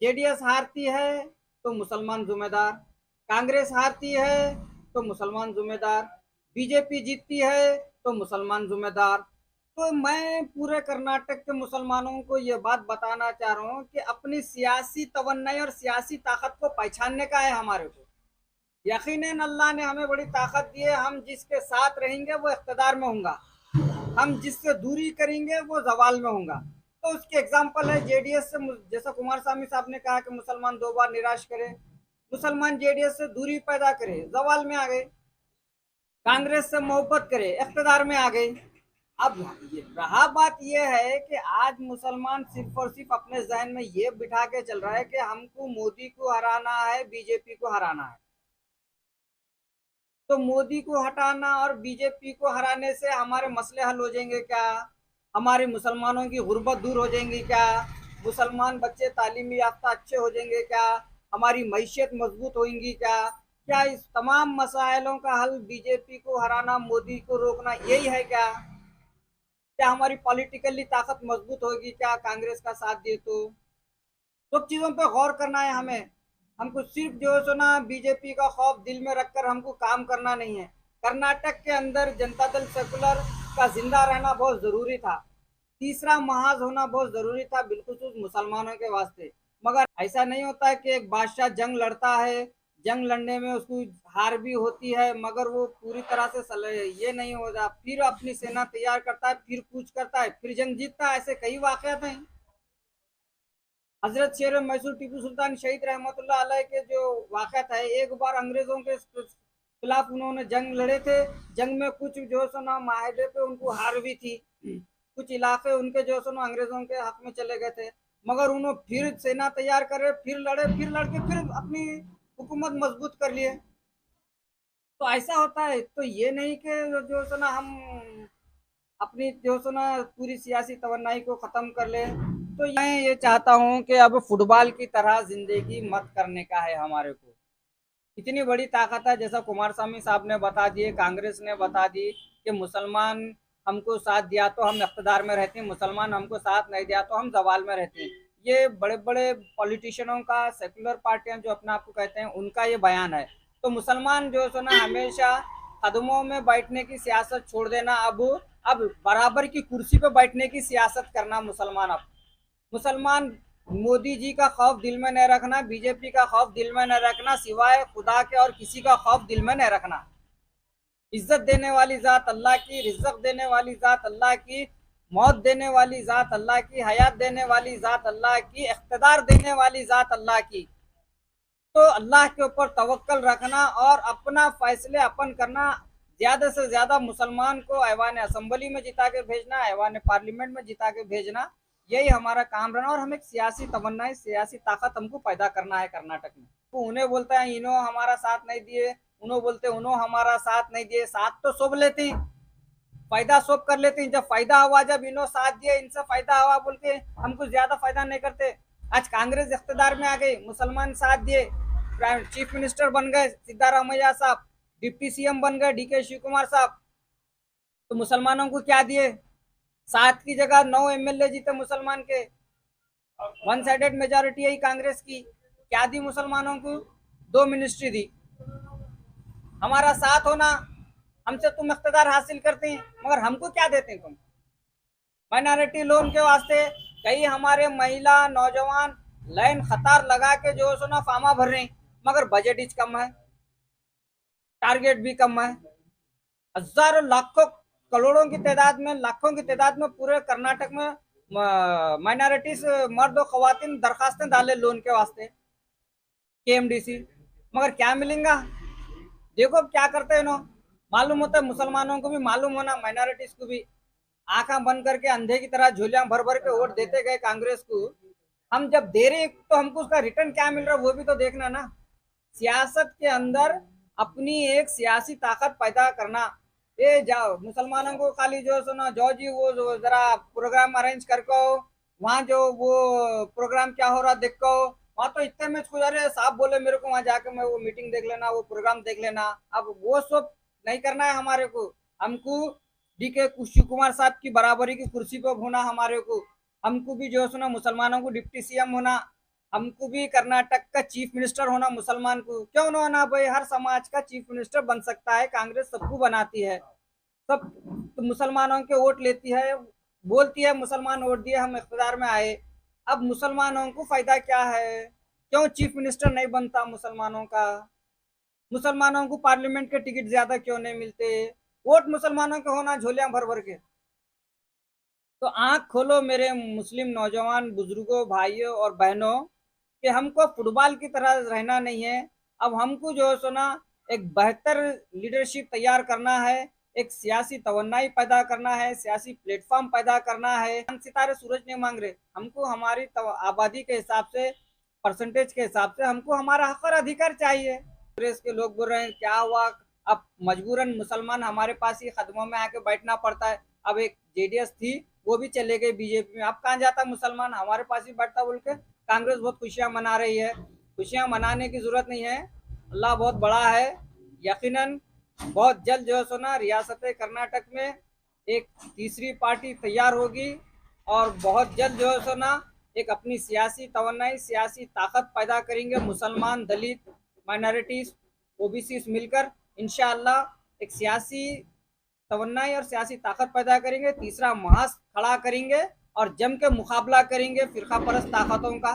JDS हारती है तो मुसलमान जिम्मेदार, कांग्रेस हारती है तो मुसलमान जिम्मेदार, बीजेपी जीतती है तो मुसलमान जिम्मेदार। तो मैं पूरे कर्नाटक के मुसलमानों को ये बात बताना चाह रहा हूँ कि अपनी सियासी तवन्नाई और सियासी ताकत को पहचानने का है हमारे को। यकीनन अल्लाह ने हमें बड़ी ताकत दी है। हम जिसके साथ रहेंगे वो इख्तदार में होगा, हम जिससे दूरी करेंगे वो जवाल में होगा। तो उसकी एग्जाम्पल है जेडीएस से, जैसा कुमार स्वामी साहब ने कहा कि मुसलमान 2 बार निराश करे, मुसलमान जेडीएस से दूरी पैदा करे, जवाल में आ गए। कांग्रेस से मोहब्बत करे, इख्तदार में आ गए। अब रहा बात यह है कि आज मुसलमान सिर्फ और सिर्फ अपने जहन में ये बिठा के चल रहा है कि हमको मोदी को हराना है, बीजेपी को हराना है। तो मोदी को हटाना और बीजेपी को हराने से हमारे मसले हल हो जाएंगे क्या? हमारे मुसलमानों की गुर्बत दूर हो जाएंगी क्या? मुसलमान बच्चे तालीमी याफ्ता अच्छे हो जाएंगे क्या? हमारी मैशियत मजबूत होगी क्या? क्या इस तमाम मसाइलों का हल बीजेपी को हराना, मोदी को रोकना यही है क्या? क्या हमारी पॉलिटिकली ताकत मजबूत होगी क्या कांग्रेस का साथ दिए तो? सब चीजों पे गौर करना है हमें। हमको सिर्फ जो है सो ना बीजेपी का खौफ दिल में रखकर हमको काम करना नहीं है। कर्नाटक के अंदर जनता दल सेकुलर का जिंदा रहना बहुत जरूरी था, तीसरा महाज होना बहुत जरूरी था, बिल्कुल मुसलमानों के वास्ते। मगर ऐसा नहीं होता है कि एक बादशाह जंग लड़ता है, जंग लड़ने में उसको हार भी होती है, मगर वो पूरी तरह से ये नहीं होता, फिर अपनी सेना तैयार करता है, फिर कूच करता है, फिर जंग जीतता है। ऐसे कई वाकयात हैं। हजरत शेर मैसूर टीपू सुल्तान शहीद रहमतुल्लाह अलैह के जो वाक़यात है, एक बार अंग्रेजों के खिलाफ उन्होंने जंग लड़े थे। जंग में कुछ जो है सो ना माहदे पे उनको हार भी थी, कुछ इलाके उनके जो है सो ना अंग्रेजों के हक में चले गए थे, मगर उन्होंने फिर सेना तैयार करे, फिर लड़े, फिर लड़के फिर अपनी हुकूमत मजबूत कर लिए। तो ऐसा होता है। तो ये नहीं कि जो है सो ना हम अपनी जो सो ना पूरी सियासी तवन्नाई को खत्म कर ले। तो मैं ये चाहता हूँ कि अब फुटबॉल की तरह जिंदगी मत करने का है हमारे को। इतनी बड़ी ताकत है, जैसा कुमार स्वामी साहब ने बता दिए, कांग्रेस ने बता दी कि मुसलमान हमको साथ दिया तो हम इख्तदार में रहते हैं, मुसलमान हमको साथ नहीं दिया तो हम जवाल में रहते हैं। ये बड़े बड़े पॉलिटिशियनों का, सेकुलर पार्टियां जो अपने आप को कहते हैं, उनका ये बयान है। तो मुसलमान जो है ना हमेशा कदमों में बैठने की सियासत छोड़ देना, अब बराबर की कुर्सी पे बैठने की सियासत करना मुसलमान। अब मुसलमान मोदी जी का खौफ दिल में नहीं रखना, बीजेपी का खौफ दिल में नहीं रखना, सिवाय खुदा के और किसी का खौफ दिल में नहीं रखना। इज्जत देने वाली जात अल्लाह की, रिज़्क़ देने वाली जात अल्लाह की, मौत देने वाली जात अल्लाह की, हयात देने वाली जात अल्लाह की, इख्तदार देने वाली जात अल्लाह की। तो अल्लाह के ऊपर तवक्कल रखना और अपना फैसले अपन करना। ज्यादा से ज्यादा मुसलमान को ऐवान असम्बली में जिता के भेजना, ऐवान पार्लियामेंट में जिता के भेजना, यही हमारा काम रहना। और हम एक सियासी तमन्ना, सियासी ताकत हमको पैदा करना है कर्नाटक में। तो उन्हें बोलता है इन्हों हमारा साथ नहीं दिए, उन्हों बोलते उन्हों हमारा साथ नहीं दिए। साथ तो सब लेते हैं, फायदा सब कर लेते हैं। जब फायदा हुआ, जब इन्हों साथ दिए, इनसे फायदा हुआ बोल के हमको ज्यादा फायदा नहीं करते। आज कांग्रेस इख्तदार में आ गई, मुसलमान साथ दिए, चीफ मिनिस्टर बन गए सिद्धारामैया साहब, डिप्टी सीएम बन गए डीके शिव कुमार साहब। तो मुसलमानों को क्या दिए? 7 की जगह 9 एमएलए जीते मुसलमान के। वन साइडेड मेजोरिटी है कांग्रेस की। क्या दी मुसलमानों को? 2 मिनिस्ट्री दी। हमारा साथ होना, हमसे तुम इख्तदार हासिल करते हैं, मगर हमको क्या देते हैं तुम? माइनॉरिटी लोन के वास्ते कई हमारे महिला नौजवान लाइन खतार लगा के जो सुना फार्मा भर रहे हैं, मगर बजट ही कम है, टारगेट भी कम है। हजारों लाखों करोड़ों की तादाद में, लाखों की तादाद में पूरे कर्नाटक में माइनॉरिटीज मर्द और खवातीन दरखास्तें डाले लोन के वास्ते केएमडीसी, मगर क्या मिलेगा? देखो क्या करते हैं ना। मालूम होता है मुसलमानों को भी, मालूम होना माइनॉरिटीज को भी। आंखा बंद करके अंधे की तरह झोलियां भर भर के वोट देते गए कांग्रेस को। हम जब दे रहे तो हमको उसका रिटर्न क्या मिल रहा है वो भी तो देखना ना। सियासत के अंदर अपनी एक सियासी ताकत पैदा करना। ये जाओ मुसलमानों को खाली जो सुना जो जी वो जरा प्रोग्राम अरेंज करको, वहाँ जो वो प्रोग्राम क्या हो रहा देखो, वहाँ तो इतने में गुजारे साहब बोले मेरे को वहाँ जाके मैं वो मीटिंग देख लेना, वो प्रोग्राम देख लेना। अब वो सब नहीं करना है हमारे को। हमको डीके शिव कुमार साहब की बराबरी की कुर्सी पर होना हमारे को। हमको भी जो है सुना मुसलमानों को डिप्टी सीएम होना, हमको भी कर्नाटक का चीफ मिनिस्टर होना, मुसलमान को क्यों ना होना भाई, हर समाज का चीफ मिनिस्टर बन सकता है, कांग्रेस सबको बनाती है। सब तो मुसलमानों के वोट लेती है, बोलती है मुसलमान वोट दिए हम इख्तियार में आए। अब मुसलमानों को फायदा क्या है, क्यों चीफ मिनिस्टर नहीं बनता मुसलमानों का, मुसलमानों को पार्लियामेंट के टिकट ज्यादा क्यों नहीं मिलते, वोट मुसलमानों के होना झोलियां भर भर के। तो आंख खोलो मेरे मुस्लिम नौजवान बुजुर्गों, भाइयों और बहनों, कि हमको फुटबॉल की तरह रहना नहीं है। अब हमको जो है सो ना एक बेहतर लीडरशिप तैयार करना है, एक सियासी तवन्नाई पैदा करना है, सियासी प्लेटफॉर्म पैदा करना है। हम सितारे सूरज नहीं मांग रहे, हमको हमारी आबादी के हिसाब से, परसेंटेज के हिसाब से हमको हमारा हक और अधिकार चाहिए। कांग्रेस के लोग बोल रहे हैं क्या हुआ, अब मजबूरन मुसलमान हमारे पास ही कदमों में आके बैठना पड़ता है। अब एक जेडीएस थी, वो भी चले गए बीजेपी में, अब कहाँ जाता मुसलमान, हमारे पास ही बैठता बोल के कांग्रेस बहुत खुशियां मना रही है। खुशियां मनाने की जरूरत नहीं है, अल्लाह बहुत बड़ा है। यकीनन बहुत जल्द जो है सो ना रियासत कर्नाटक में एक तीसरी पार्टी तैयार होगी, और बहुत जल्द जो है सो ना एक अपनी सियासी तवन्नाई, सियासी ताकत पैदा करेंगे मुसलमान, दलित, माइनॉरिटीज, ओबीसी मिलकर इंशाअल्लाह एक सियासी तवन्नाई और सियासी ताकत पैदा करेंगे, तीसरा महाज खड़ा करेंगे और जम के मुकाबला करेंगे फिरका परस्त ताकतों का।